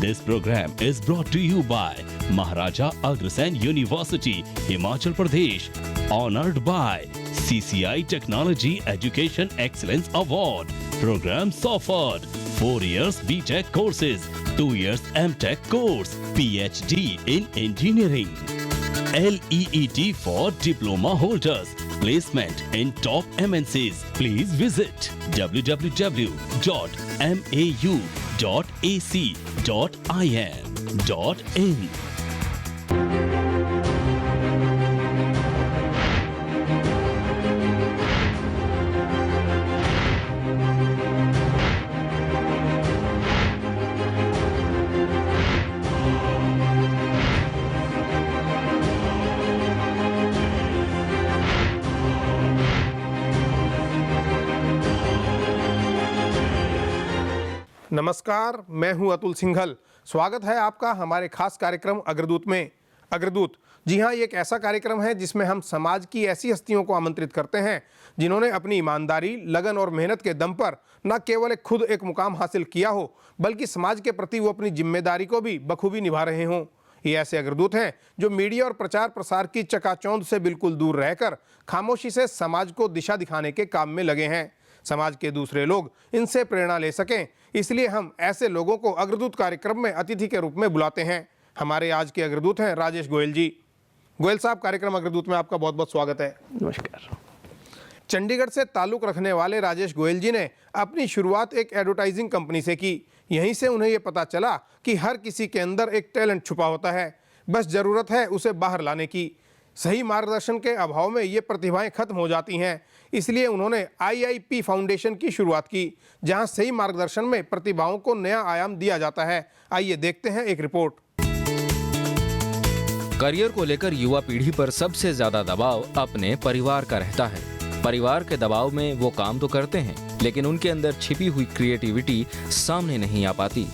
This program is brought to you by Maharaja Agrasen University, Himachal Pradesh. Honored by CCI Technology Education Excellence Award. Programs offered 4 years BTech courses, 2 years MTech course, PhD in engineering. LEET for diploma holders. Placement in top MNCs. Please visit www.mau.ac.in.in. नमस्कार, मैं हूं अतुल सिंघल। स्वागत है आपका हमारे खास कार्यक्रम अग्रदूत में। अग्रदूत, जी हां, ये एक ऐसा कार्यक्रम है जिसमें हम समाज की ऐसी हस्तियों को आमंत्रित करते हैं जिन्होंने अपनी ईमानदारी, लगन और मेहनत के दम पर न केवल खुद एक मुकाम हासिल किया हो, बल्कि समाज के प्रति वो अपनी जिम्मेदारी को भी बखूबी निभा रहे हों। ये ऐसे अग्रदूत हैं जो मीडिया और प्रचार प्रसार की चकाचौंध से बिल्कुल दूर रहकर खामोशी से समाज को दिशा दिखाने के काम में लगे हैं। समाज के दूसरे लोग इनसे प्रेरणा ले सकें, इसलिए हम ऐसे लोगों को अग्रदूत कार्यक्रम में अतिथि के रूप में बुलाते हैं। हमारे आज के अग्रदूत हैं राजेश गोयल जी। गोयल साहब, कार्यक्रम अग्रदूत में आपका बहुत बहुत स्वागत है। नमस्कार। चंडीगढ़ से ताल्लुक़ रखने वाले राजेश गोयल जी ने अपनी शुरुआत एक एडवर्टाइजिंग कंपनी से की। यहीं से उन्हें ये पता चला कि हर किसी के अंदर एक टैलेंट छुपा होता है, बस ज़रूरत है उसे बाहर लाने की। सही मार्गदर्शन के अभाव में ये प्रतिभाएं खत्म हो जाती हैं, इसलिए उन्होंने IIP फाउंडेशन की शुरुआत की, जहां सही मार्गदर्शन में प्रतिभाओं को नया आयाम दिया जाता है। आइए देखते हैं एक रिपोर्ट। करियर को लेकर युवा पीढ़ी पर सबसे ज्यादा दबाव अपने परिवार का रहता है। परिवार के दबाव में वो काम तो करते हैं, लेकिन उनके अंदर छिपी हुई क्रिएटिविटी सामने नहीं आ पाती।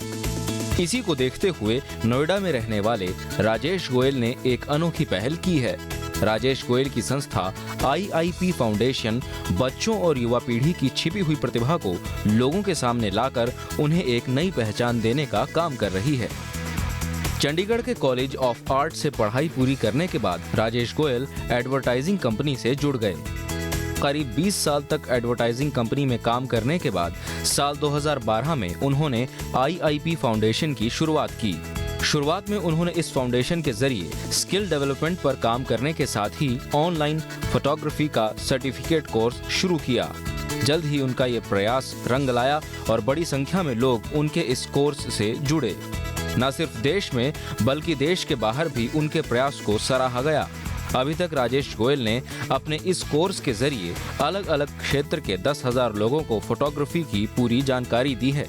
इसी को देखते हुए नोएडा में रहने वाले राजेश गोयल ने एक अनोखी पहल की है। राजेश गोयल की संस्था IIP फाउंडेशन बच्चों और युवा पीढ़ी की छिपी हुई प्रतिभा को लोगों के सामने लाकर उन्हें एक नई पहचान देने का काम कर रही है। चंडीगढ़ के कॉलेज ऑफ आर्ट से पढ़ाई पूरी करने के बाद राजेश गोयल एडवर्टाइजिंग कंपनी से जुड़ गए। करीब 20 साल तक एडवर्टाइजिंग कंपनी में काम करने के बाद साल 2012 में उन्होंने IIP फाउंडेशन की शुरुआत की। शुरुआत में उन्होंने इस फाउंडेशन के जरिए स्किल डेवलपमेंट पर काम करने के साथ ही ऑनलाइन फोटोग्राफी का सर्टिफिकेट कोर्स शुरू किया। जल्द ही उनका ये प्रयास रंग लाया और बड़ी संख्या में लोग उनके इस कोर्स से जुड़े। न सिर्फ देश में बल्कि देश के बाहर भी उनके प्रयास को सराहा गया। अभी तक राजेश गोयल ने अपने इस कोर्स के जरिए अलग अलग क्षेत्र के 10,000 लोगों को फोटोग्राफी की पूरी जानकारी दी है।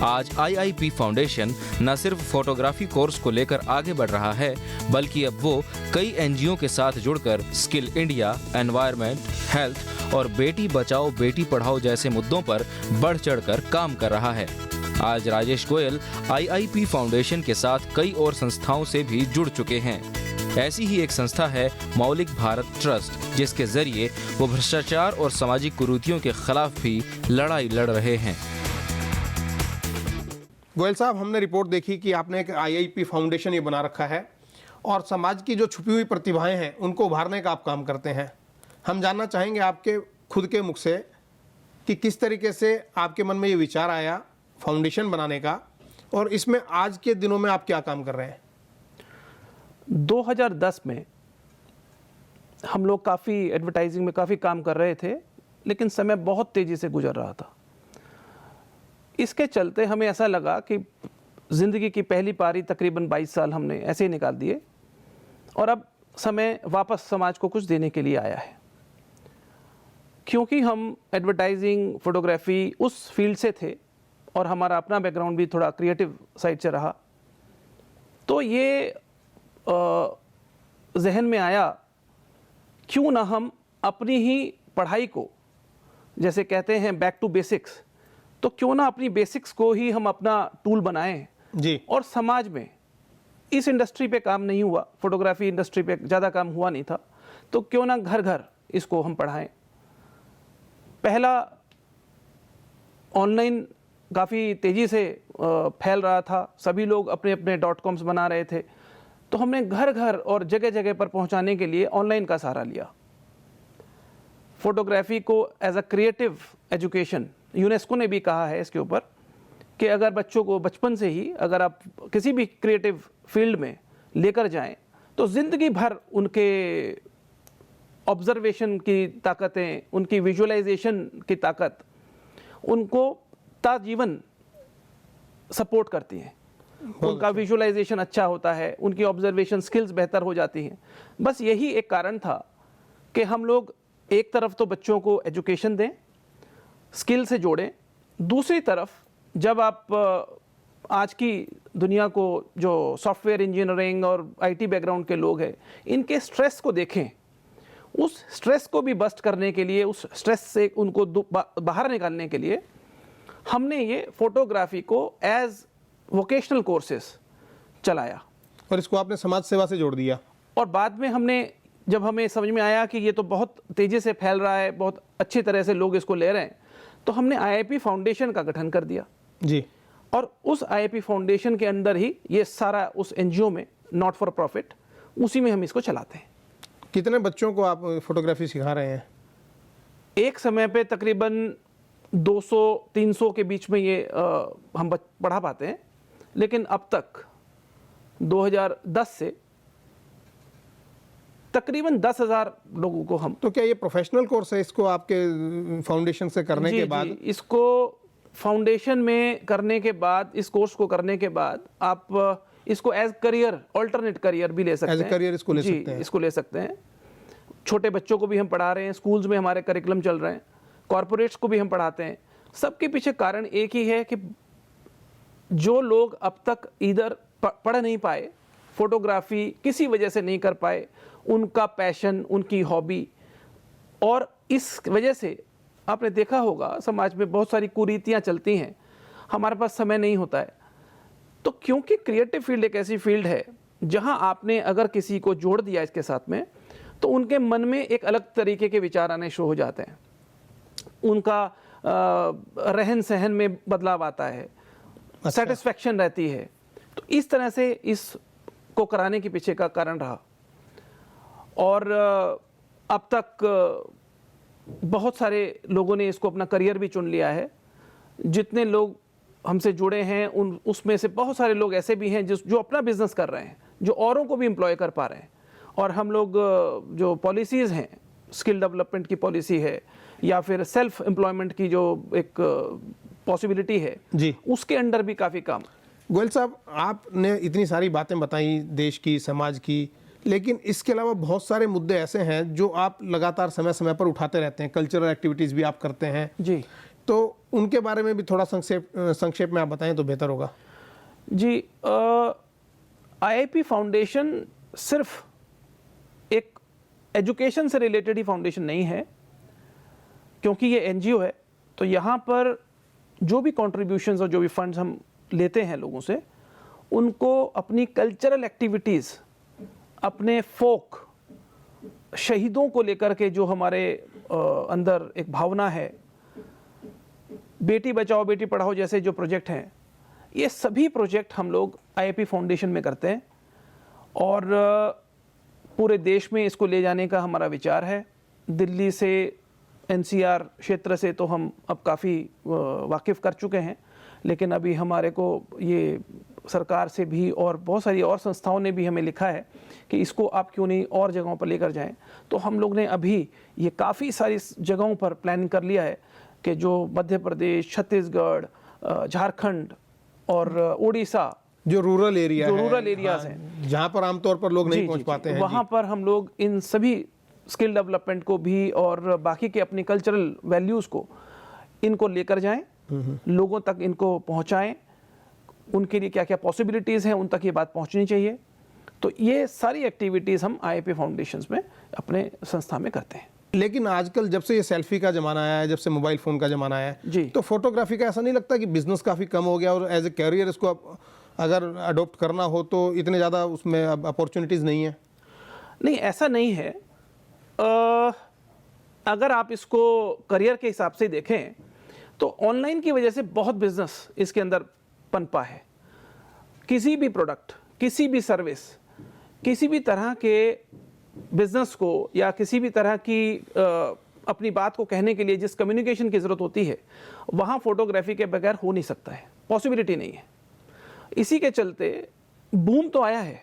आज IIP फाउंडेशन न सिर्फ फोटोग्राफी कोर्स को लेकर आगे बढ़ रहा है, बल्कि अब वो कई NGO के साथ जुड़कर स्किल इंडिया, एनवायरनमेंट, हेल्थ और बेटी बचाओ बेटी पढ़ाओ जैसे मुद्दों पर बढ़ चढ़कर काम कर रहा है। आज राजेश गोयल IIP फाउंडेशन के साथ कई और संस्थाओं से भी जुड़ चुके हैं। ऐसी ही एक संस्था है मौलिक भारत ट्रस्ट, जिसके जरिए वो भ्रष्टाचार और सामाजिक कुरीतियों के खिलाफ भी लड़ाई लड़ रहे हैं। गोयल साहब, हमने रिपोर्ट देखी कि आपने एक IIP फाउंडेशन ये बना रखा है और समाज की जो छुपी हुई प्रतिभाएं हैं उनको उभारने का आप काम करते हैं। हम जानना चाहेंगे आपके खुद के मुख से कि किस तरीके से आपके मन में ये विचार आया फाउंडेशन बनाने का, और इसमें आज के दिनों में आप क्या काम कर रहे हैं। 2010 में हम लोग काफ़ी एडवर्टाइजिंग में काफ़ी काम कर रहे थे, लेकिन समय बहुत तेज़ी से गुजर रहा था। इसके चलते हमें ऐसा लगा कि ज़िंदगी की पहली पारी तकरीबन 22 साल हमने ऐसे ही निकाल दिए और अब समय वापस समाज को कुछ देने के लिए आया है। क्योंकि हम एडवर्टाइजिंग, फोटोग्राफी उस फील्ड से थे और हमारा अपना बैकग्राउंड भी थोड़ा क्रिएटिव साइड से रहा, तो ये जहन में आया क्यों ना हम अपनी ही पढ़ाई को, जैसे कहते हैं बैक टू बेसिक्स, तो क्यों ना अपनी बेसिक्स को ही हम अपना टूल बनाएं जी। और समाज में इस इंडस्ट्री पे काम नहीं हुआ, फोटोग्राफी इंडस्ट्री पे ज़्यादा काम हुआ नहीं था, तो क्यों ना घर घर इसको हम पढ़ाएं। पहला ऑनलाइन काफ़ी तेज़ी से फैल रहा था, सभी लोग अपने अपने .coms बना रहे थे, तो हमने घर घर और जगह जगह पर पहुंचाने के लिए ऑनलाइन का सहारा लिया। फोटोग्राफी को as a creative education, UNESCO ने भी कहा है इसके ऊपर कि अगर बच्चों को बचपन से ही अगर आप किसी भी क्रिएटिव फील्ड में लेकर जाएं तो ज़िंदगी भर उनके ऑब्जर्वेशन की ताकतें, उनकी विजुअलाइजेशन की ताकत उनको ताजीवन सपोर्ट करती हैं। उनका विजुअलाइजेशन अच्छा होता है, उनकी ऑब्जर्वेशन स्किल्स बेहतर हो जाती हैं। बस यही एक कारण था कि हम लोग एक तरफ तो बच्चों को एजुकेशन दें, स्किल से जोड़ें, दूसरी तरफ जब आप आज की दुनिया को जो सॉफ्टवेयर इंजीनियरिंग और आईटी बैकग्राउंड के लोग हैं, इनके स्ट्रेस को देखें, उस स्ट्रेस को भी बस्ट करने के लिए, उस स्ट्रेस से उनको बाहर निकालने के लिए हमने ये फोटोग्राफी को एज वोकेशनल कोर्सेस चलाया। और इसको आपने समाज सेवा से जोड़ दिया। और बाद में हमने, जब हमें समझ में आया कि ये तो बहुत तेज़ी से फैल रहा है, बहुत अच्छी तरह से लोग इसको ले रहे हैं, तो हमने IIP फाउंडेशन का गठन कर दिया जी। और उस IIP फाउंडेशन के अंदर ही ये सारा उस NGO में, नॉट फॉर प्रॉफिट, उसी में हम इसको चलाते हैं। कितने बच्चों को आप फोटोग्राफी सिखा रहे हैं? एक समय पे तकरीबन 200-300 के बीच में ये हम पढ़ा पाते हैं, लेकिन अब तक 2010 से तकरीबन 10,000 लोगों को हम। तो क्या ये प्रोफेशनल कोर्स है इसको आपके फाउंडेशन से करने के बाद? इसको फाउंडेशन में करने के बाद, इस कोर्स को करने के बाद आप इसको एज करियर, ऑल्टरनेट करियर भी ले सकते हैं। एज करियर इसको ले सकते हैं। इसको ले सकते हैं। छोटे बच्चों को भी हम पढ़ा रहे हैं, स्कूल्स में हमारे करिकुलम चल रहे हैं, कॉरपोरेट्स को भी हम पढ़ाते हैं। सबके पीछे कारण एक ही है कि जो लोग अब तक इधर पढ़ नहीं पाए, फोटोग्राफी किसी वजह से नहीं कर पाए, उनका पैशन, उनकी हॉबी, और इस वजह से आपने देखा होगा समाज में बहुत सारी कुरीतियां चलती हैं, हमारे पास समय नहीं होता है। तो क्योंकि क्रिएटिव फील्ड एक ऐसी फील्ड है जहां आपने अगर किसी को जोड़ दिया इसके साथ में, तो उनके मन में एक अलग तरीके के विचार आने शुरू हो जाते हैं, उनका रहन सहन में बदलाव आता है, सेटिस्फैक्शन रहती है। तो इस तरह से इसको कराने के पीछे का कारण रहा। और अब तक बहुत सारे लोगों ने इसको अपना करियर भी चुन लिया है। जितने लोग हमसे जुड़े हैं उसमें से बहुत सारे लोग ऐसे भी हैं जो अपना बिजनेस कर रहे हैं, जो औरों को भी एम्प्लॉय कर पा रहे हैं। और हम लोग जो पॉलिसीज़ हैं, स्किल डेवलपमेंट की पॉलिसी है या फिर सेल्फ एम्प्लॉयमेंट की जो एक पॉसिबिलिटी है जी, उसके अंडर भी काफ़ी काम। गोयल साहब, आपने इतनी सारी बातें बताई देश की, समाज की, लेकिन इसके अलावा बहुत सारे मुद्दे ऐसे हैं जो आप लगातार समय समय पर उठाते रहते हैं। कल्चरल एक्टिविटीज़ भी आप करते हैं जी, तो उनके बारे में भी थोड़ा संक्षेप में आप बताएं तो बेहतर होगा। जी, IIP फाउंडेशन सिर्फ एक एजुकेशन से रिलेटेड ही फाउंडेशन नहीं है, क्योंकि ये NGO है। तो यहाँ पर जो भी कॉन्ट्रीब्यूशंस और जो भी फंड्स हम लेते हैं लोगों से, उनको अपनी कल्चरल एक्टिविटीज़, अपने फोक शहीदों को लेकर के जो हमारे अंदर एक भावना है, बेटी बचाओ बेटी पढ़ाओ जैसे जो प्रोजेक्ट हैं, ये सभी प्रोजेक्ट हम लोग IIP फाउंडेशन में करते हैं। और पूरे देश में इसको ले जाने का हमारा विचार है। दिल्ली से, NCR क्षेत्र से तो हम अब काफ़ी वाकिफ़ कर चुके हैं, लेकिन अभी हमारे को ये सरकार से भी और बहुत सारी और संस्थाओं ने भी हमें लिखा है कि इसको आप क्यों नहीं और जगहों पर लेकर जाएं। तो हम लोग ने अभी ये काफ़ी सारी जगहों पर प्लानिंग कर लिया है कि जो मध्य प्रदेश, छत्तीसगढ़, झारखंड और उड़ीसा, जो रूरल एरिया जो रूरल एरियाज हैं, जहाँ पर आमतौर पर लोग नहीं पहुँच पाते हैं, वहाँ पर हम लोग इन सभी स्किल डेवलपमेंट को भी और बाकी के अपनी कल्चरल वैल्यूज़ को इनको लेकर जाएं, लोगों तक इनको पहुँचाएं, उनके लिए क्या क्या पॉसिबिलिटीज़ हैं उन तक ये बात पहुँचनी चाहिए। तो ये सारी एक्टिविटीज़ हम IIP फाउंडेशंस में अपने संस्था में करते हैं। लेकिन आजकल जब से ये सेल्फी का ज़माना आया है, जब से मोबाइल फ़ोन का ज़माना आया है, तो फोटोग्राफी का ऐसा नहीं लगता कि बिजनेस काफ़ी कम हो गया और एज ए कैरियर इसको अगर अडोप्ट करना हो तो इतने ज़्यादा उसमें अब अपॉर्चुनिटीज़ नहीं है? नहीं, ऐसा नहीं है। अगर आप इसको करियर के हिसाब से देखें तो ऑनलाइन की वजह से बहुत बिजनेस इसके अंदर पनपा है। किसी भी प्रोडक्ट, किसी भी सर्विस, किसी भी तरह के बिजनेस को या किसी भी तरह की अपनी बात को कहने के लिए जिस कम्युनिकेशन की ज़रूरत होती है, वहाँ फोटोग्राफी के बगैर हो नहीं सकता है, पॉसिबिलिटी नहीं है। इसी के चलते बूम तो आया है,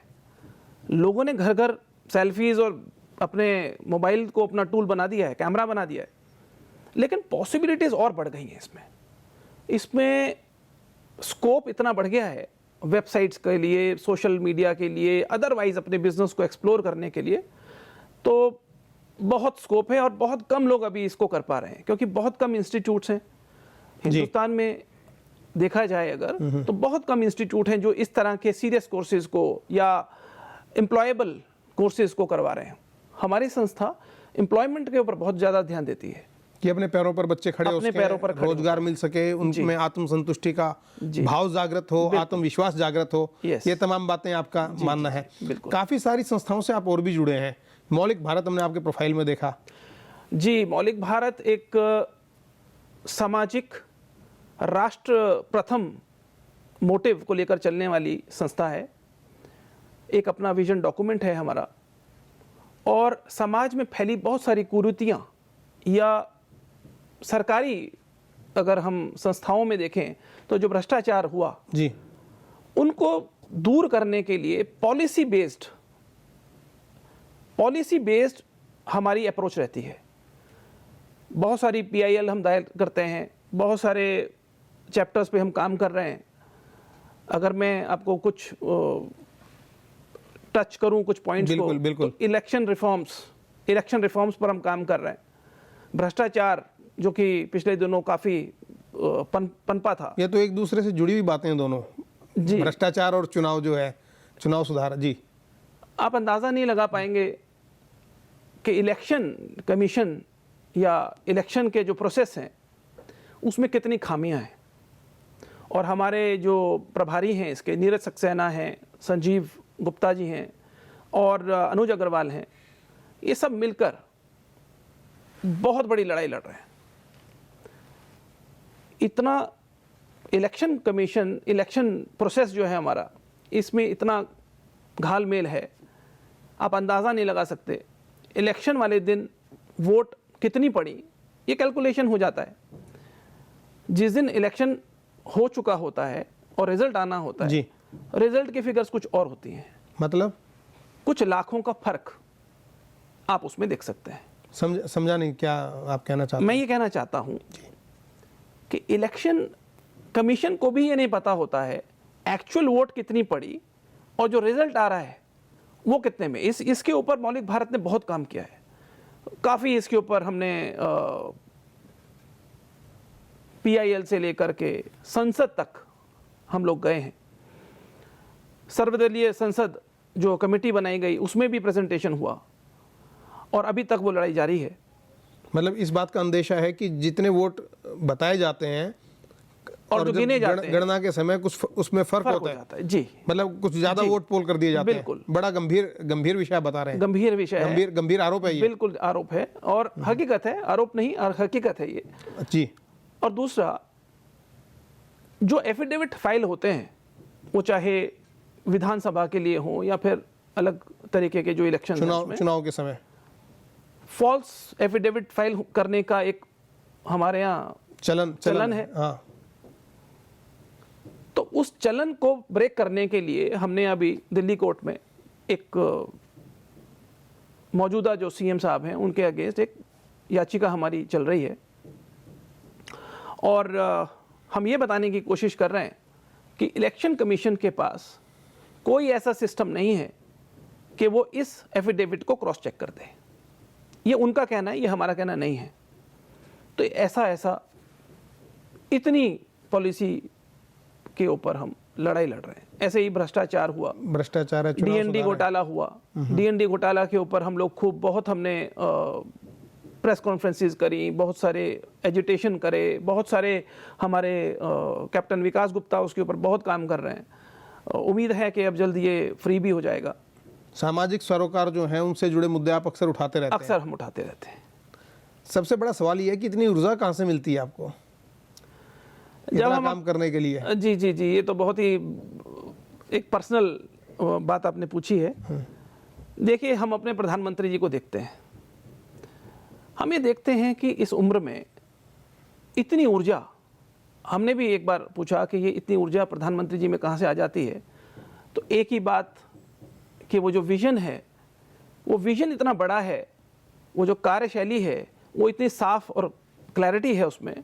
लोगों ने घर घर सेल्फीज़ और अपने मोबाइल को अपना टूल बना दिया है, कैमरा बना दिया है, लेकिन पॉसिबिलिटीज़ और बढ़ गई हैं। इसमें स्कोप इतना बढ़ गया है वेबसाइट्स के लिए, सोशल मीडिया के लिए, अदरवाइज अपने बिजनेस को एक्सप्लोर करने के लिए, तो बहुत स्कोप है और बहुत कम लोग अभी इसको कर पा रहे हैं, क्योंकि बहुत कम इंस्टीट्यूट्स हैं हिंदुस्तान में। देखा जाए अगर तो बहुत कम इंस्टीट्यूट हैं जो इस तरह के सीरियस कोर्सेज को या एम्प्लॉयबल कोर्सेज को करवा रहे हैं। हमारी संस्था एम्प्लॉयमेंट के ऊपर बहुत ज़्यादा ध्यान देती है कि अपने पैरों पर बच्चे खड़े हो अपने सकें, पैरों पर खड़े रोजगार मिल सके, उनमें आत्मसंतुष्टि का भाव जागृत हो, आत्मविश्वास जागृत हो। Yes. ये तमाम बातें आपका मानना है। बिल्कुल। काफी सारी संस्थाओं से आप और भी जुड़े हैं। मौलिक भारत हमने आपके प्रोफाइल में देखा। जी, मौलिक भारत एक सामाजिक राष्ट्र प्रथम मोटिव को लेकर चलने वाली संस्था है। एक अपना विजन डॉक्यूमेंट है हमारा, और समाज में फैली बहुत सारी कुरीतियाँ या सरकारी अगर हम संस्थाओं में देखें तो जो भ्रष्टाचार हुआ जी, उनको दूर करने के लिए पॉलिसी बेस्ड हमारी अप्रोच रहती है। बहुत सारी PIL हम दायर करते हैं, बहुत सारे चैप्टर्स पे हम काम कर रहे हैं। अगर मैं आपको कुछ टच करूं कुछ पॉइंट्स को, बिल्कुल। तो इलेक्शन रिफॉर्म्स पर हम काम कर रहे हैं। भ्रष्टाचार जो कि पिछले दिनों काफ़ी पनपा था। ये तो एक दूसरे से जुड़ी हुई बातें हैं दोनों, जी, भ्रष्टाचार और चुनाव जो है, चुनाव सुधार। जी, आप अंदाज़ा नहीं लगा पाएंगे कि इलेक्शन कमीशन या इलेक्शन के जो प्रोसेस हैं उसमें कितनी खामियां हैं। और हमारे जो प्रभारी हैं इसके, नीरज सक्सेना हैं, संजीव गुप्ता जी हैं और अनुज अग्रवाल हैं, ये सब मिलकर बहुत बड़ी लड़ाई लड़ रहे हैं। इतना इलेक्शन कमीशन, इलेक्शन प्रोसेस जो है हमारा, इसमें इतना घालमेल है, आप अंदाज़ा नहीं लगा सकते। इलेक्शन वाले दिन वोट कितनी पड़ी ये कैलकुलेशन हो जाता है। जिस दिन इलेक्शन हो चुका होता है और रिजल्ट आना होता है जी, रिजल्ट की फिगर्स कुछ और होती हैं, मतलब कुछ लाखों का फर्क आप उसमें देख सकते हैं। समझा नहीं, क्या आप कहना चाहते हैं? मैं ये कहना चाहता हूं कि इलेक्शन कमीशन को भी ये नहीं पता होता है एक्चुअल वोट कितनी पड़ी और जो रिजल्ट आ रहा है वो कितने में। इसके ऊपर मौलिक भारत ने बहुत काम किया है। काफ़ी इसके ऊपर हमने PIL से लेकर के संसद तक हम लोग गए हैं। सर्वदलीय संसद जो कमेटी बनाई गई उसमें भी प्रेजेंटेशन हुआ और अभी तक वो लड़ाई जारी है। मतलब इस बात का अंदेशा है कि जितने वोट बताए जाते हैं और जो जब गिने जाते हैं, गणना के समय कुछ उसमें फर्क हो होता जाता है। जी, मतलब कुछ ज्यादा वोट पोल कर दिए जाते हैं। बिल्कुल। बड़ा गंभीर विषय बता रहे हैं। गंभीर विषय है, गंभीर आरोप है ये। बिल्कुल आरोप है और हकीकत है, आरोप नहीं और हकीकत है ये। जी, और दूसरा, जो एफिडेविट फाइल होते हैं वो चाहे विधानसभा के लिए हो या फिर अलग तरीके के जो इलेक्शन चुनाव के समय, फॉल्स एफिडेविट फाइल करने का एक हमारे यहाँ चलन है। हाँ। तो उस चलन को ब्रेक करने के लिए हमने अभी दिल्ली कोर्ट में एक मौजूदा जो CM साहब हैं उनके अगेंस्ट एक याचिका हमारी चल रही है और हम ये बताने की कोशिश कर रहे हैं कि इलेक्शन कमीशन के पास कोई ऐसा सिस्टम नहीं है कि वो इस एफिडेविट को क्रॉस चेक कर दे। ये उनका कहना है, ये हमारा कहना नहीं है। तो ऐसा इतनी पॉलिसी के ऊपर हम लड़ाई लड़ रहे हैं। ऐसे ही भ्रष्टाचार हुआ, भ्रष्टाचार है, DND घोटाला हुआ। DND घोटाला के ऊपर हम लोग बहुत हमने प्रेस कॉन्फ्रेंसेस करी, बहुत सारे एजिटेशन करे, बहुत सारे हमारे कैप्टन विकास गुप्ता उसके ऊपर बहुत काम कर रहे हैं। उम्मीद है कि अब जल्द ये फ्री भी हो जाएगा। सामाजिक सरोकार जो हैं उनसे जुड़े मुद्दे आप अक्सर उठाते रहते हैं। अक्सर हम उठाते रहते हैं। सबसे बड़ा सवाल ये है कि इतनी ऊर्जा कहाँ से मिलती है आपको? इतना काम करने के लिए? जी जी जी, ये तो बहुत ही एक पर्सनल बात आपने पूछी है। देखिए, हम अपने प्रधानमंत्री जी को देखते हैं, हम ये देखते हैं कि इस उम्र में इतनी ऊर्जा, हमने भी एक बार पूछा कि ये इतनी ऊर्जा प्रधानमंत्री जी में कहाँ से आ जाती है, तो एक ही बात कि वो जो विज़न है, वो विज़न इतना बड़ा है, वो जो कार्यशैली है वो इतनी साफ और क्लैरिटी है उसमें,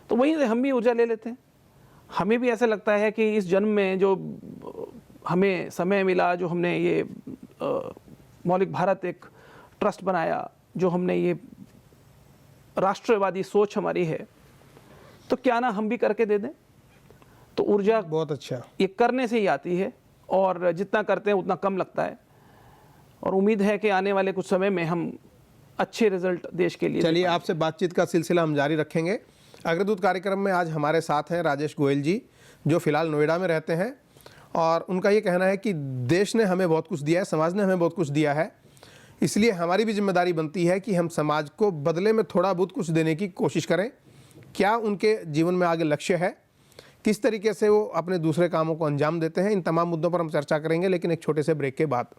तो वहीं से हम भी ऊर्जा ले लेते हैं। हमें भी ऐसा लगता है कि इस जन्म में जो हमें समय मिला, जो हमने ये मौलिक भारत एक ट्रस्ट बनाया, जो हमने ये राष्ट्रवादी सोच हमारी है, तो क्या ना हम भी करके दे दें। तो ऊर्जा बहुत अच्छा, ये करने से ही आती है, और जितना करते हैं उतना कम लगता है, और उम्मीद है कि आने वाले कुछ समय में हम अच्छे रिजल्ट देश के लिए। चलिए, आपसे बातचीत का सिलसिला हम जारी रखेंगे। अग्रदूत कार्यक्रम में आज हमारे साथ हैं राजेश गोयल जी, जो फिलहाल नोएडा में रहते हैं, और उनका ये कहना है कि देश ने हमें बहुत कुछ दिया है, समाज ने हमें बहुत कुछ दिया है, इसलिए हमारी भी जिम्मेदारी बनती है कि हम समाज को बदले में थोड़ा बहुत कुछ देने की कोशिश करें। क्या उनके जीवन में आगे लक्ष्य है, किस तरीके से वो अपने दूसरे कामों को अंजाम देते हैं, इन तमाम मुद्दों पर हम चर्चा करेंगे, लेकिन एक छोटे से ब्रेक के बाद।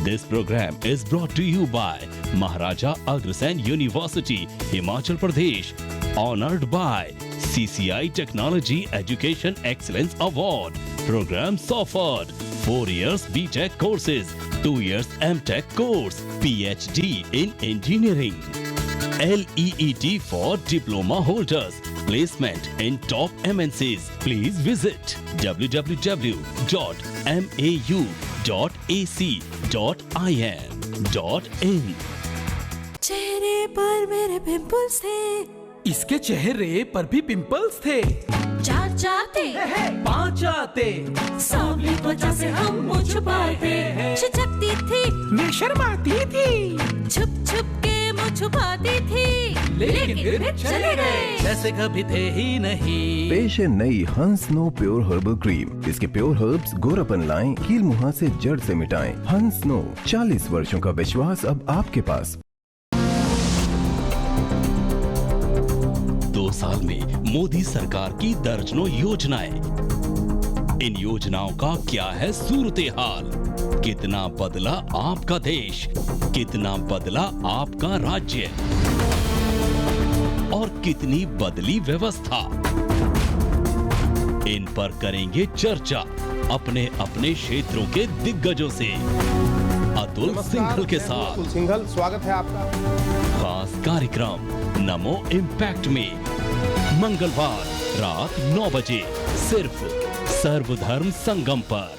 This program is brought to you by Maharaja Agrasen University, Himachal Pradesh, honored by CCI Technology Education Excellence Award. Programs offered: 4 years BTech courses, 2 years MTech course, PhD in engineering, LEET for diploma holders, placement in top MNCs. Please visit www.mau.ac.in. चेहरे पर मेरे pimples थे, इसके चेहरे पर भी pimples थे, चार जाते 5 आते, सांवली त्वचा से हम मुँह छुपाते, छिचकती थी मैं शर्माती थी, छुप छुप के मुँह छुपाती थी, लेकिन फिर चले गए जैसे कभी थे ही नहीं। पेश है नई हंस नो प्योर हर्बल क्रीम। इसके प्योर हर्ब्स गोरापन लाएं, कील मुहां से जड़ से मिटाएं। हंस नो, 40 वर्षों का विश्वास अब आपके पास। 2 साल में मोदी सरकार की दर्जनों योजनाएं। इन योजनाओं का क्या है सूरत हाल? कितना बदला आपका देश, कितना बदला आपका राज्य, और कितनी बदली व्यवस्था? इन पर करेंगे चर्चा अपने अपने क्षेत्रों के दिग्गजों से। अतुल सिंघल के साथ। अतुल सिंघल, स्वागत है आपका। खास कार्यक्रम नमो इम्पैक्ट में मंगलवार रात 9 बजे सिर्फ सर्वधर्म संगम पर।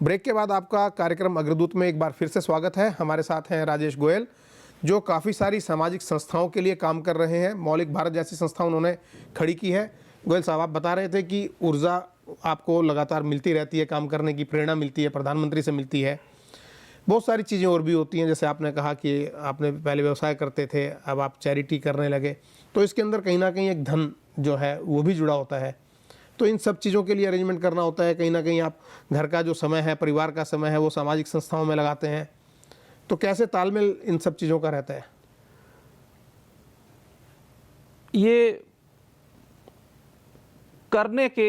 ब्रेक के बाद आपका कार्यक्रम अग्रदूत में एक बार फिर से स्वागत है। हमारे साथ हैं राजेश गोयल, जो काफ़ी सारी सामाजिक संस्थाओं के लिए काम कर रहे हैं। मौलिक भारत जैसी संस्था उन्होंने खड़ी की है। गोयल साहब, आप बता रहे थे कि ऊर्जा आपको लगातार मिलती रहती है, काम करने की प्रेरणा मिलती है, प्रधानमंत्री से मिलती है, बहुत सारी चीज़ें और भी होती हैं। जैसे आपने कहा कि आपने पहले व्यवसाय करते थे, अब आप चैरिटी करने लगे, तो इसके अंदर कहीं ना कहीं एक धन जो है वो भी जुड़ा होता है। तो इन सब चीज़ों के लिए अरेंजमेंट करना होता है। कहीं ना कहीं आप घर का जो समय है, परिवार का समय है, वो सामाजिक संस्थाओं में लगाते हैं। तो कैसे तालमेल इन सब चीज़ों का रहता है? ये करने के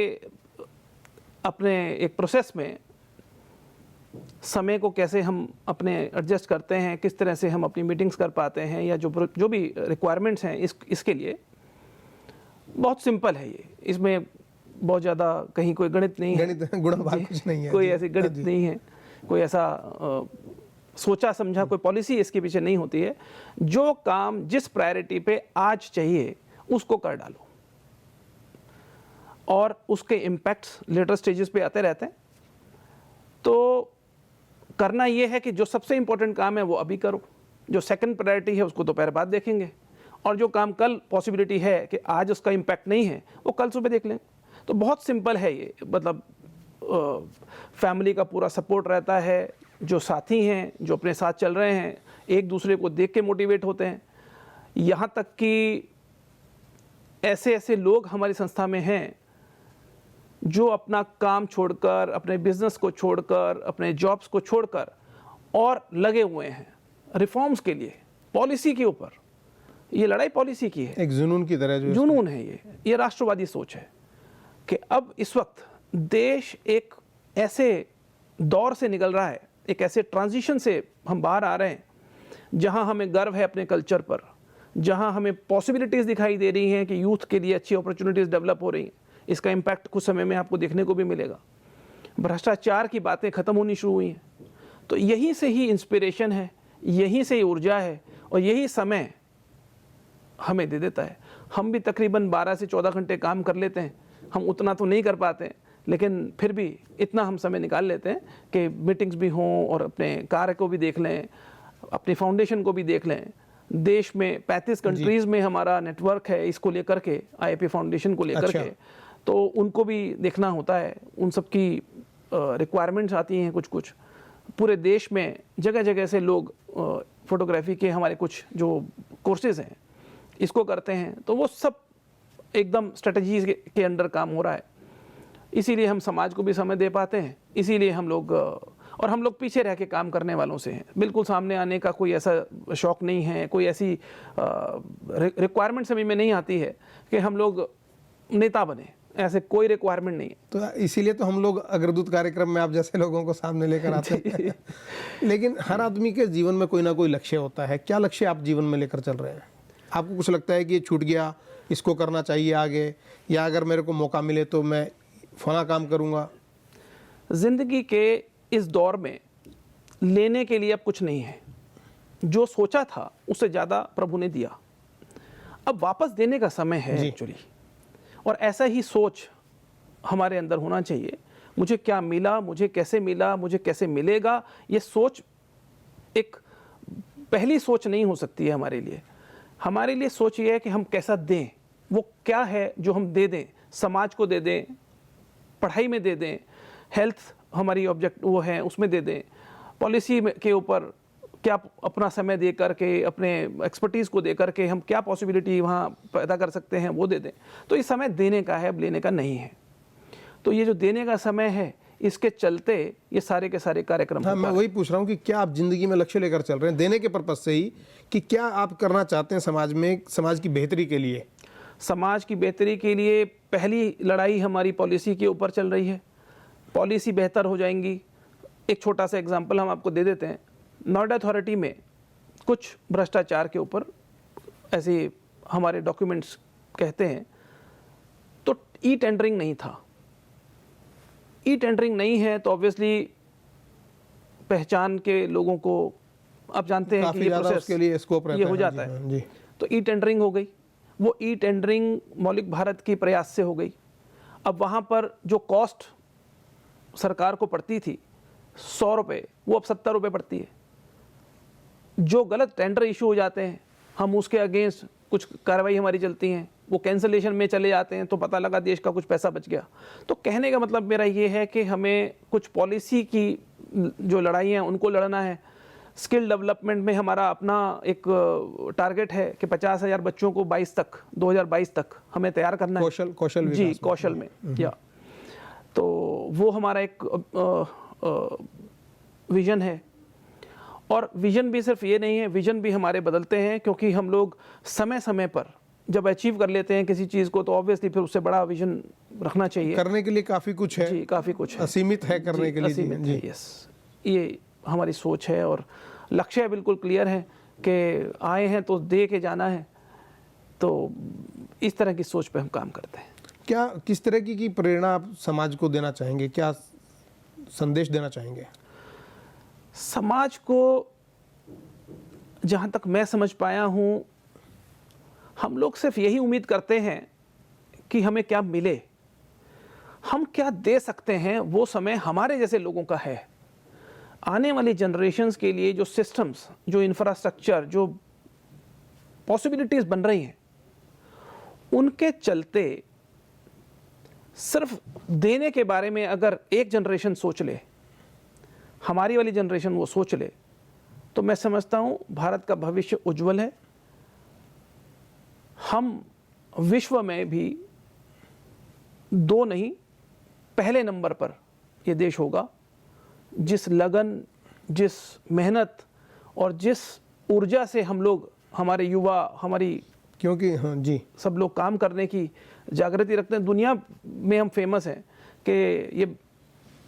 अपने एक प्रोसेस में समय को कैसे हम अपने एडजस्ट करते हैं, किस तरह से हम अपनी मीटिंग्स कर पाते हैं, या जो भी रिक्वायरमेंट्स हैं इसके लिए बहुत सिंपल है। ये इसमें बहुत ज़्यादा कहीं कोई गणित नहीं है, गणित गुणा भाग कुछ नहीं है, कोई ऐसी गणित नहीं है, कोई ऐसा सोचा समझा कोई पॉलिसी इसके पीछे नहीं होती है। जो काम जिस प्रायोरिटी पे आज चाहिए उसको कर डालो, और उसके इम्पैक्ट्स लेटर स्टेजेस पे आते रहते हैं। तो करना ये है कि जो सबसे इंपॉर्टेंट काम है वो अभी करो, जो सेकंड प्रायोरिटी है उसको दोपहर बाद देखेंगे, और जो काम कल पॉसिबिलिटी है कि आज उसका इम्पैक्ट नहीं है वो कल सुबह देख लेंगे। तो बहुत सिंपल है ये, मतलब फैमिली का पूरा सपोर्ट रहता है, जो साथी हैं जो अपने साथ चल रहे हैं एक दूसरे को देख के मोटिवेट होते हैं। यहाँ तक कि ऐसे ऐसे लोग हमारी संस्था में हैं जो अपना काम छोड़कर, अपने बिजनेस को छोड़कर, अपने जॉब्स को छोड़कर और लगे हुए हैं रिफॉर्म्स के लिए, पॉलिसी के ऊपर। ये लड़ाई पॉलिसी की है, एक जुनून की तरह, जो जुनून है ये राष्ट्रवादी सोच है कि अब इस वक्त देश एक ऐसे दौर से निकल रहा है, एक ऐसे ट्रांजिशन से हम बाहर आ रहे हैं जहां हमें गर्व है अपने कल्चर पर, जहां हमें पॉसिबिलिटीज़ दिखाई दे रही हैं कि यूथ के लिए अच्छी अपॉर्चुनिटीज़ डेवलप हो रही हैं। इसका इम्पैक्ट कुछ समय में आपको देखने को भी मिलेगा। भ्रष्टाचार की बातें ख़त्म होनी शुरू हुई हैं। तो यहीं से ही इंस्पिरेशन है, यहीं से ही ऊर्जा है, और यही समय हमें दे देता है। हम भी तकरीबन 12 से 14 घंटे काम कर लेते हैं, हम उतना तो नहीं कर पाते, लेकिन फिर भी इतना हम समय निकाल लेते हैं कि मीटिंग्स भी हों और अपने कार्य को भी देख लें, अपनी फाउंडेशन को भी देख लें। देश में 35 कंट्रीज़ में हमारा नेटवर्क है इसको लेकर के, IAP फाउंडेशन को लेकर के, तो उनको भी देखना होता है। उन सब की रिक्वायरमेंट्स आती हैं कुछ कुछ। पूरे देश में जगह जगह से लोग फोटोग्राफी के हमारे कुछ जो कोर्सेज़ हैं इसको करते हैं, तो वो सब एकदम स्ट्रेटजीज के अंडर काम हो रहा है। इसीलिए हम समाज को भी समय दे पाते हैं, इसीलिए हम लोग और हम लोग पीछे रह के काम करने वालों से हैं। बिल्कुल सामने आने का कोई ऐसा शौक़ नहीं है, कोई ऐसी रिक्वायरमेंट सभी में नहीं आती है कि हम लोग नेता बने, ऐसे कोई रिक्वायरमेंट नहीं है। तो इसीलिए तो हम लोग अग्रदूत कार्यक्रम में आप जैसे लोगों को सामने लेकर आते हैं। लेकिन हर आदमी के जीवन में कोई ना कोई लक्ष्य होता है। क्या लक्ष्य आप जीवन में लेकर चल रहे हैं? आपको कुछ लगता है कि ये छूट गया, इसको करना चाहिए आगे, या अगर मेरे को मौका मिले तो मैं फला काम करूँगा? ज़िंदगी के इस दौर में लेने के लिए अब कुछ नहीं है। जो सोचा था उससे ज़्यादा प्रभु ने दिया, अब वापस देने का समय है एक्चुअली। और ऐसा ही सोच हमारे अंदर होना चाहिए। मुझे क्या मिला, मुझे कैसे मिला, मुझे कैसे मिलेगा, ये सोच एक पहली सोच नहीं हो सकती है हमारे लिए। हमारे लिए सोच ये है कि हम कैसा दें, वो क्या है जो हम दे दें, समाज को दे दें, पढ़ाई में दे दें, हेल्थ हमारी ऑब्जेक्ट वो है उसमें दे दें, पॉलिसी के ऊपर क्या अपना समय दे करके, अपने एक्सपर्टीज़ को दे करके हम क्या पॉसिबिलिटी वहाँ पैदा कर सकते हैं वो दे दें। तो ये समय देने का है, अब लेने का नहीं है। तो ये जो देने का समय है, इसके चलते ये सारे के सारे कार्यक्रम। हाँ, मैं वही पूछ रहा हूँ कि क्या आप जिंदगी में लक्ष्य लेकर चल रहे हैं देने के पर्पज से ही, कि क्या आप करना चाहते हैं समाज में, समाज की बेहतरी के लिए? समाज की बेहतरी के लिए पहली लड़ाई हमारी पॉलिसी के ऊपर चल रही है। पॉलिसी बेहतर हो जाएंगी। एक छोटा सा एग्जांपल हम आपको दे देते हैं। नोएडा अथॉरिटी में कुछ भ्रष्टाचार के ऊपर ऐसे हमारे डॉक्यूमेंट्स कहते हैं, तो ई टेंडरिंग नहीं था। ई टेंडरिंग नहीं है तो ऑब्वियसली पहचान के लोगों को आप जानते हैं कि ये प्रोसेस के लिए स्कोप रहता है, हो जाता है जी। तो ई टेंडरिंग हो गई। वो ई टेंडरिंग मौलिक भारत की प्रयास से हो गई। अब वहाँ पर जो कॉस्ट सरकार को पड़ती थी 100 रुपये, वो अब 70 रुपये पड़ती है। जो गलत टेंडर इशू हो जाते हैं, हम उसके अगेंस्ट कुछ कार्रवाई हमारी चलती हैं, वो कैंसलेशन में चले जाते हैं, तो पता लगा देश का कुछ पैसा बच गया। तो कहने का मतलब मेरा ये है कि हमें कुछ पॉलिसी की जो लड़ाई हैं उनको लड़ना है। स्किल डेवलपमेंट में हमारा अपना एक टारगेट है कि 50,000 बच्चों को 2022 तक हमें तैयार करना है। कौशल जी, कौशल में या तो वो हमारा एक विजन है। और विजन भी सिर्फ ये नहीं है, विजन भी हमारे बदलते हैं, क्योंकि हम लोग समय समय पर जब अचीव कर लेते हैं किसी चीज़ को, तो ऑब्वियसली फिर उससे बड़ा विजन रखना चाहिए। करने के लिए काफ़ी कुछ है जी, काफ़ी कुछ है, असीमित है करने के लिए जी। यस, ये हमारी सोच है और लक्ष्य बिल्कुल क्लियर है कि आए हैं तो दे के जाना है। तो इस तरह की सोच पे हम काम करते हैं। क्या किस तरह की प्रेरणा आप समाज को देना चाहेंगे, क्या संदेश देना चाहेंगे? समाज को जहाँ तक मैं समझ पाया हूँ, हम लोग सिर्फ यही उम्मीद करते हैं कि हमें क्या मिले, हम क्या दे सकते हैं, वो समय हमारे जैसे लोगों का है। आने वाली जनरेशन्स के लिए जो सिस्टम्स, जो इंफ्रास्ट्रक्चर, जो पॉसिबिलिटीज़ बन रही हैं, उनके चलते सिर्फ देने के बारे में अगर एक जनरेशन सोच ले, हमारी वाली जनरेशन वो सोच ले, तो मैं समझता हूँ भारत का भविष्य उज्जवल है। हम विश्व में भी 2 नहीं, पहले नंबर पर ये देश होगा। जिस लगन, जिस मेहनत और जिस ऊर्जा से हम लोग, हमारे युवा, हमारी, क्योंकि हाँ जी, सब लोग काम करने की जागृति रखते हैं। दुनिया में हम फेमस हैं कि ये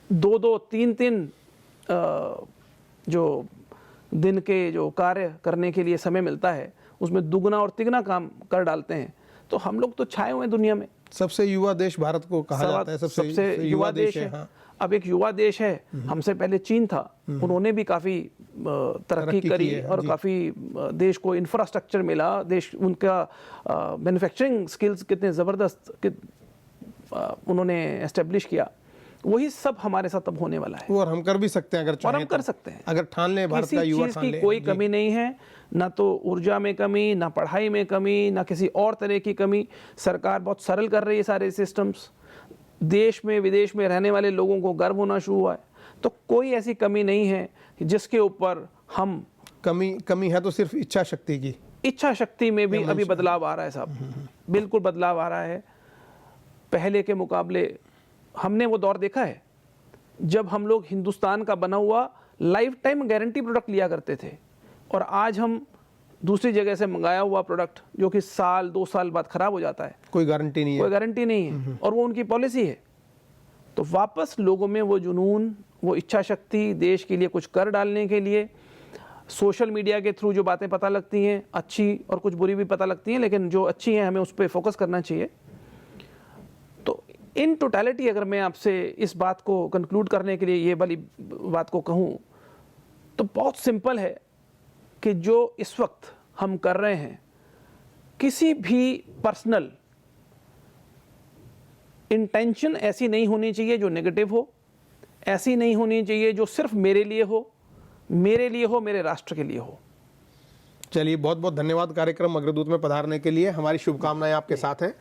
2-2, 3-3 जो दिन के जो कार्य करने के लिए समय मिलता है, उसमें दुगना और तिगना काम कर डालते हैं। तो हम लोग तो छाए हुए हैं दुनिया में। सबसे युवा देश भारत को कहा जाता है, सबसे युवा देश है। हाँ। अब एक युवा देश है, हमसे पहले चीन था, उन्होंने भी काफ़ी तरक्की करी और काफ़ी देश को इंफ्रास्ट्रक्चर मिला, देश उनका मैन्युफैक्चरिंग स्किल्स कितने ज़बरदस्त उन्होंने एस्टेब्लिश किया। वही सब हमारे साथ अब होने वाला है और हम कर भी सकते हैं अगर चाहें, और हम कर सकते हैं, अगर ठान ले भारत का युवा, किसी चीज़ की कोई कमी नहीं है, ना तो ऊर्जा में कमी, ना पढ़ाई में कमी, ना किसी और तरह की कमी। सरकार बहुत सरल कर रही है सारे सिस्टम्स। देश में विदेश में रहने वाले लोगों को गर्व होना शुरू हुआ है। तो कोई ऐसी कमी नहीं है जिसके ऊपर हम, कमी है तो सिर्फ इच्छा शक्ति की। इच्छा शक्ति में भी अभी बदलाव आ रहा है साहब, बिल्कुल बदलाव आ रहा है। पहले के मुकाबले हमने वो दौर देखा है जब हम लोग हिंदुस्तान का बना हुआ लाइफ टाइम गारंटी प्रोडक्ट लिया करते थे, और आज हम दूसरी जगह से मंगाया हुआ प्रोडक्ट जो कि 1-2 साल बाद खराब हो जाता है, कोई गारंटी नहीं है, कोई गारंटी नहीं है, और वो उनकी पॉलिसी है। तो वापस लोगों में वो जुनून, वो इच्छा शक्ति, देश के लिए कुछ कर डालने के लिए, सोशल मीडिया के थ्रू जो बातें पता लगती हैं, अच्छी और कुछ बुरी भी पता लगती हैं, लेकिन जो अच्छी हैं हमें उस पर फोकस करना चाहिए। तो इन टोटलिटी अगर मैं आपसे इस बात को कंक्लूड करने के लिए ये वाली बात को कहूँ, तो बहुत सिंपल है कि जो इस वक्त हम कर रहे हैं, किसी भी पर्सनल इंटेंशन ऐसी नहीं होनी चाहिए जो नेगेटिव हो, ऐसी नहीं होनी चाहिए जो सिर्फ मेरे लिए हो, मेरे राष्ट्र के लिए हो। चलिए, बहुत बहुत धन्यवाद कार्यक्रम अग्रदूत में पधारने के लिए। हमारी शुभकामनाएं आपके साथ हैं।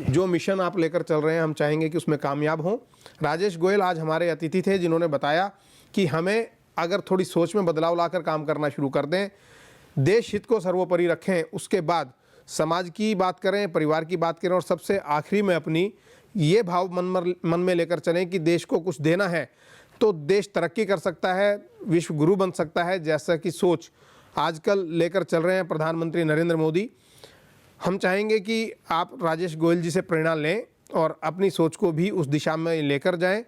जो मिशन आप लेकर चल रहे हैं, हम चाहेंगे कि उसमें कामयाब हों। राजेश गोयल आज हमारे अतिथि थे, जिन्होंने बताया कि हमें अगर थोड़ी सोच में बदलाव लाकर काम करना शुरू कर दें, देश हित को सर्वोपरि रखें, उसके बाद समाज की बात करें, परिवार की बात करें, और सबसे आखिरी में अपनी ये भाव मन में लेकर चलें कि देश को कुछ देना है तो देश तरक्की कर सकता है, विश्व गुरु बन सकता है, जैसा कि सोच आजकल लेकर चल रहे हैं प्रधानमंत्री नरेंद्र मोदी। हम चाहेंगे कि आप राजेश गोयल जी से प्रेरणा लें और अपनी सोच को भी उस दिशा में लेकर जाएं।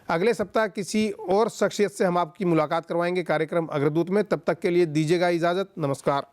अगले सप्ताह किसी और शख्सियत से हम आपकी मुलाकात करवाएंगे कार्यक्रम अग्रदूत में। तब तक के लिए दीजिएगा इजाज़त। नमस्कार।